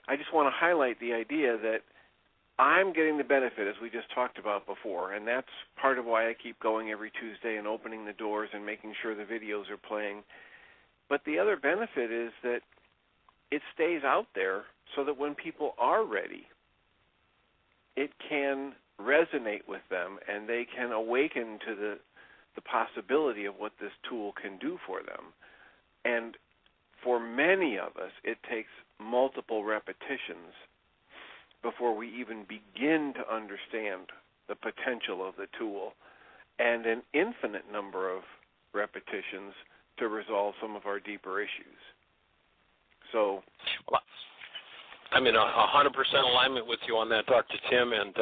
I just want to highlight the idea that I'm getting the benefit, as we just talked about before, and that's part of why I keep going every Tuesday and opening the doors and making sure the videos are playing. But the other benefit is that it stays out there so that when people are ready, it can resonate with them and they can awaken to the possibility of what this tool can do for them. And for many of us, it takes multiple repetitions before we even begin to understand the potential of the tool, and an infinite number of repetitions to resolve some of our deeper issues. So, well, I'm in 100% alignment with you on that, Dr. Tim. And,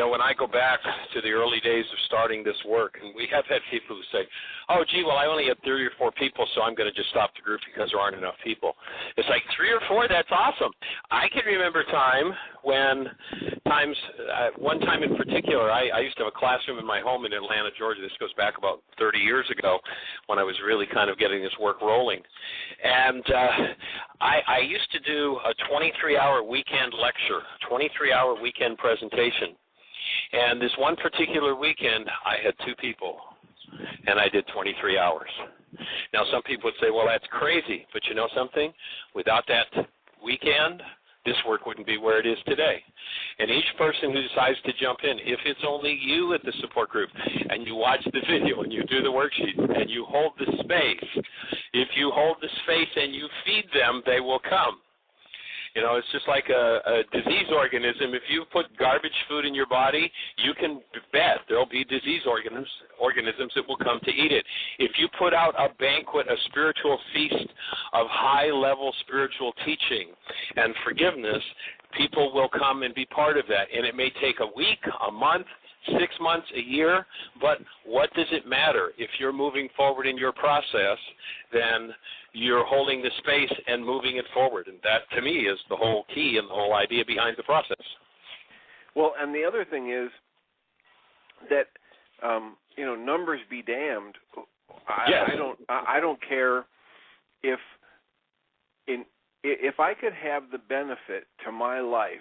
when I go back to the early days of starting this work, and we have had people who say, oh, gee, well, I only had 3 or 4 people, so I'm going to just stop the group because there aren't enough people. It's like 3 or 4, that's awesome. I can remember one time in particular, I used to have a classroom in my home in Atlanta, Georgia. This goes back about 30 years ago when I was really kind of getting this work rolling. And I used to do a 23-hour weekend lecture, 23-hour weekend presentation. And this one particular weekend, I had 2 people, and I did 23 hours. Now, some people would say, well, that's crazy. But you know something? Without that weekend, this work wouldn't be where it is today. And each person who decides to jump in, if it's only you at the support group and you watch the video and you do the worksheet and you hold the space, if you hold the space and you feed them, they will come. You know, it's just like a disease organism. If you put garbage food in your body, you can bet there will be disease organisms that will come to eat it. If you put out a banquet, a spiritual feast of high-level spiritual teaching and forgiveness, people will come and be part of that. And it may take a week, a month, 6 months, a year, but what does it matter? If you're moving forward in your process, then you're holding the space and moving it forward. And that, to me, is the whole key and the whole idea behind the process. Well, and the other thing is that numbers be damned. Yes. I don't care if I could have the benefit to my life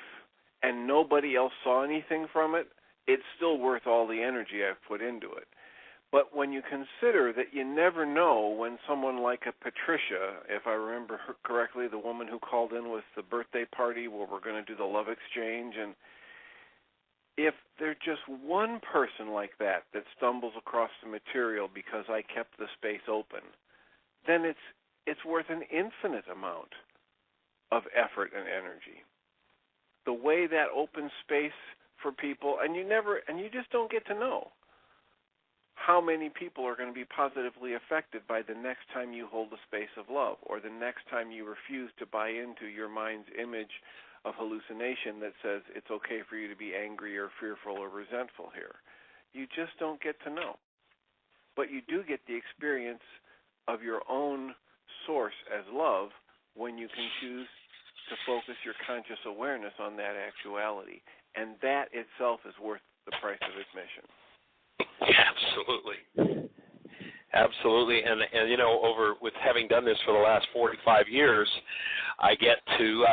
and nobody else saw anything from it, it's still worth all the energy I've put into it. But when you consider that you never know when someone like a Patricia, if I remember her correctly, the woman who called in with the birthday party where we're going to do the love exchange, and if there's just one person like that stumbles across the material because I kept the space open, then it's worth an infinite amount of effort and energy. The way that opens space for people, and you just don't get to know how many people are going to be positively affected by the next time you hold a space of love, or the next time you refuse to buy into your mind's image of hallucination that says it's okay for you to be angry or fearful or resentful here. You just don't get to know. But you do get the experience of your own source as love when you can choose to focus your conscious awareness on that actuality. And that itself is worth the price of admission. Absolutely. And over with having done this for the last 45 years, I get to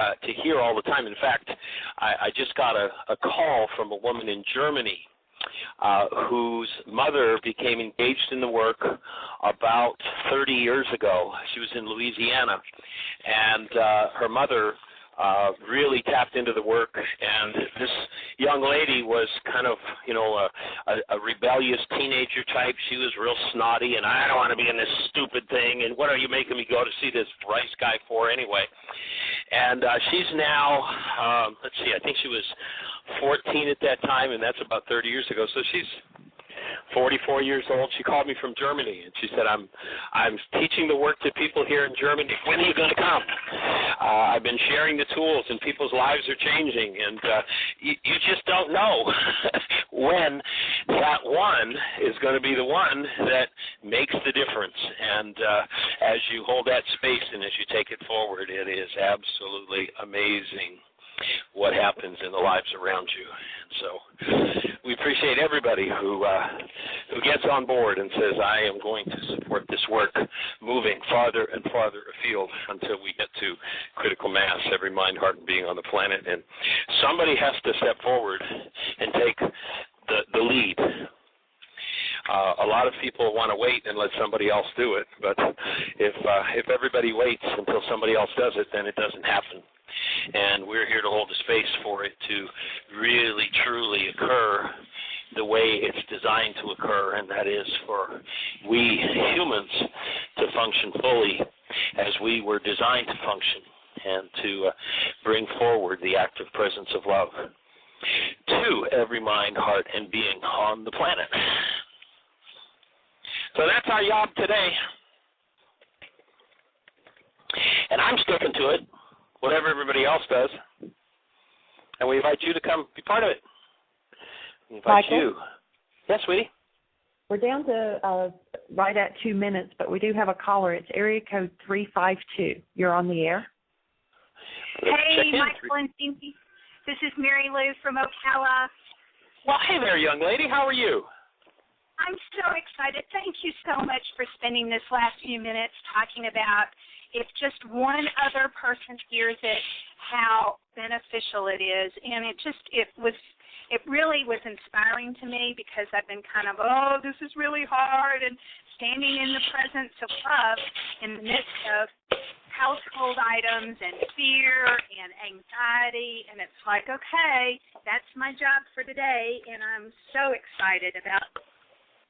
hear all the time. In fact, I just got a call from a woman in Germany whose mother became engaged in the work about 30 years ago. She was in Louisiana, and her mother really tapped into the work, and this young lady was kind of, a rebellious teenager type. She was real snotty, and I don't want to be in this stupid thing, and what are you making me go to see this Ryce guy for anyway? And she's now, I think she was 14 at that time, and that's about 30 years ago, so she's 44 years old. She called me from Germany, and she said, I'm teaching the work to people here in Germany. When are you going to come? I've been sharing the tools, and people's lives are changing, and you just don't know when that one is going to be the one that makes the difference. And as you hold that space and as you take it forward, it is absolutely amazing what happens in the lives around you. So we appreciate everybody who gets on board and says, I am going to support this work moving farther and farther afield until we get to critical mass, every mind, heart, and being on the planet. And somebody has to step forward and take the lead. A lot of people want to wait and let somebody else do it, but if everybody waits until somebody else does it, then it doesn't happen. And we're here to hold the space for it to really, truly occur the way it's designed to occur, and that is for we humans to function fully as we were designed to function, and to bring forward the active presence of love to every mind, heart, and being on the planet. So that's our job today. And I'm sticking to it, whatever everybody else does. And we invite you to come be part of it. We invite Michael? you. Yes, sweetie? We're down to right at 2 minutes, but we do have a caller. It's area code 352. You're on the air. Hey, Michael and Cindy. This is Mary Lou from Ocala. Well, hey there, young lady. How are you? I'm so excited. Thank you so much for spending this last few minutes talking about, if just one other person hears it, how beneficial it is. And it really was inspiring to me, because I've been kind of, this is really hard, and standing in the presence of love in the midst of household items and fear and anxiety, and it's like, okay, that's my job for today, and I'm so excited about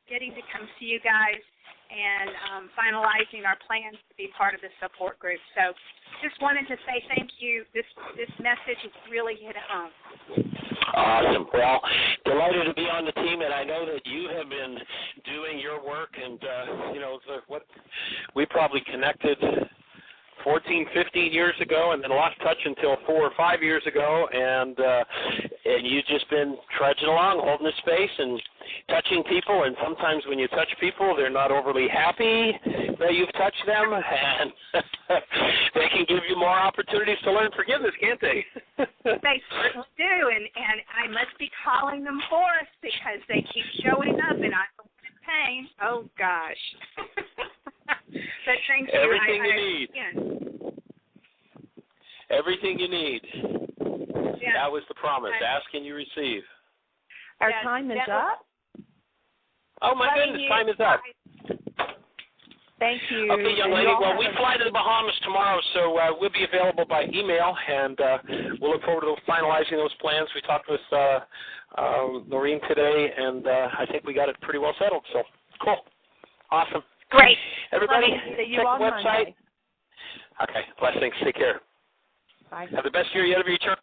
getting to come see you guys and finalizing our plans to be part of the support group. So just wanted to say thank you. This message has really hit home. Awesome. Well, delighted to be on the team, and I know that you have been doing your work, and, we probably connected 14, 15 years ago, and then lost touch until 4 or 5 years ago, and you've just been trudging along, holding the space and touching people, and sometimes when you touch people, they're not overly happy that you've touched them, and they can give you more opportunities to learn forgiveness, can't they? They certainly do, and I must be calling them forth, because they keep showing up, and I'm in Thank you. Everything you need. Yeah. Everything you need. Yeah. That was the promise. Ask and you receive. Our time is up. Oh, my goodness, time is up. Thank you. Okay, young lady. Well, we fly to the Bahamas tomorrow, so we'll be available by email, and we'll look forward to finalizing those plans. We talked with Noreen today, and I think we got it pretty well settled. So, cool. Awesome. Great. Everybody, See you check on the website. Monday. Okay, blessings. Take care. Bye. Have the best year yet of your term.